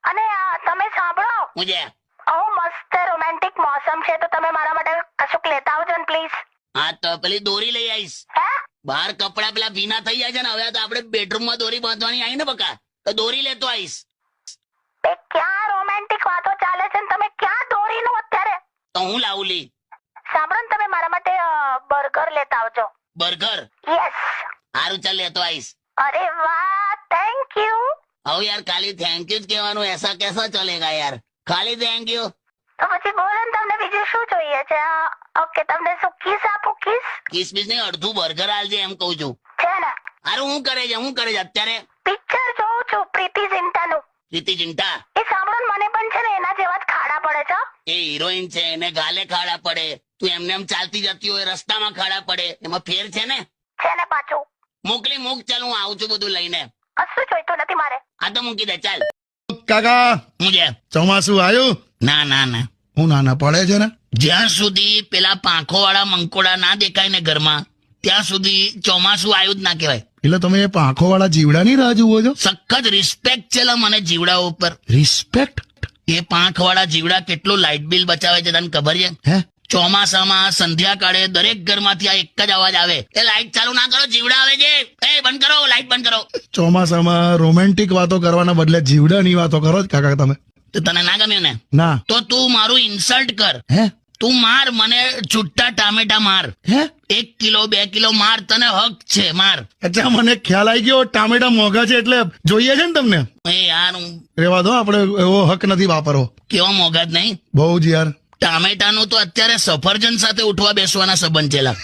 અને તમે સાંભળો, હું છે? મસ્ત રોમેન્ટિક મોસમ છે, તો તમે મારા માટે કશુંક લેતા આવજો ને પ્લીઝ. હા તો પેલી દોરી લઈ આવીશ. હે? બહાર કપડા પેલા ભીના થઈ જાય છે ને, હવે તો આપણે બેડરૂમમાં દોરી બાંધવાની આવી ને બકા, તો દોરી લેતો આવીશ. બે ક્યાં રોમેન્ટિક વાતો ચાલે છે ને તમે ક્યાં દોરીનું અત્યારે? તો હું લાવું લી. સાંભળો ને, તમે મારા માટે બર્ગર લેતા આવજો. બર્ગર? યસ. સારું ચાલ લેતો આવીશ. અરે વાહ, થેન્ક યુ. હવે યાર ખાલી થેન્ક યુ જ કહેવાનું, એસા કેસા ચલેગા યાર, ખાલી થેન્ક યુ. તો પછી બોલો ને, તમને બીજું શું જોઈએ છે? ઓકે, તમને શું કિસ આપું? કિસ કિસમિસ નહીં, અડધું બર્ગર આલજે એમ કહું છું. છે ને? અરે હું કરે છે અત્યારે? પિક્ચર જોઉં છું, પ્રીતિ ઝિન્ટાનું. પ્રીતિ ઝિન્ટા? એ સાંભળો ને, મને પણ છે ને એના જેવા જ ખાડા પડે છે. એ હિરોઈન છે, એને ગાલે ખાડા પડે. તું એમને એમ ચાલતી જતી હોય રસ્તામાં ખાડા પડે, એમાં ફેર છે ને? છે ને પાછું. મોકલી મૂક, ચાલ હું આવું છું બધું લઈને. કશું જોઈતું નથી મારે. આ તો મૂકી દે ચાલ. કાકા હું છે? ચોમાસું આવ્યું? ના ના ના, હું નાના પડે છે ને. જ્યાં સુધી પેલા પાંખો વાળા મંકોડા ના દેખાય ને ઘરમાં, ત્યાં સુધી ચોમાસું આવ્યું જ ના કહેવાય. એટલે તમે એ પાંખો વાળા જીવડાની રાહ જુઓ છો? સખત રિસ્પેક્ટ છે લા મને જીવડાઓ ઉપર. રિસ્પેક્ટ? એ પાંખ વાળા જીવડા કેટલું લાઇટ બિલ બચાવે છે તને ખબર છે? હે? ચોમાસામાં સંધ્યાકાળે દરેક ઘરમાંથી આ એક જ અવાજ આવે, એ લાઇટ ચાલુ ના કરો, જીવડા આવે છે, એ બંધ કરો, લાઇટ બંધ કરો. ચોમાસામાં રોમેન્ટિક વાતો કરવાના બદલે જીવડાની વાતો કરો જ કાકા તમે. તો તને ના ગમ્યું ને? ના. તો તું મારું ઇન્સલ્ટ કર. હે? તું માર મને, છૂટા ટામેટા માર. હે? 1 કિલો 2 કિલો માર, તને હક છે, માર. અચ્છા, મને ખ્યાલ આવી ગયો, ટામેટા મોંઘા છે એટલે જોઈએ છે ને તમને. એ યાર હું રેવા દો, આપણે એવો હક નથી વાપરવો. કેવો મોંઘા જ નહીં. બહુ જ યાર. ટામેટાનું તો અત્યારે સફરજન સાથે ઉઠવા બેસવાના સંબંધ છે લા.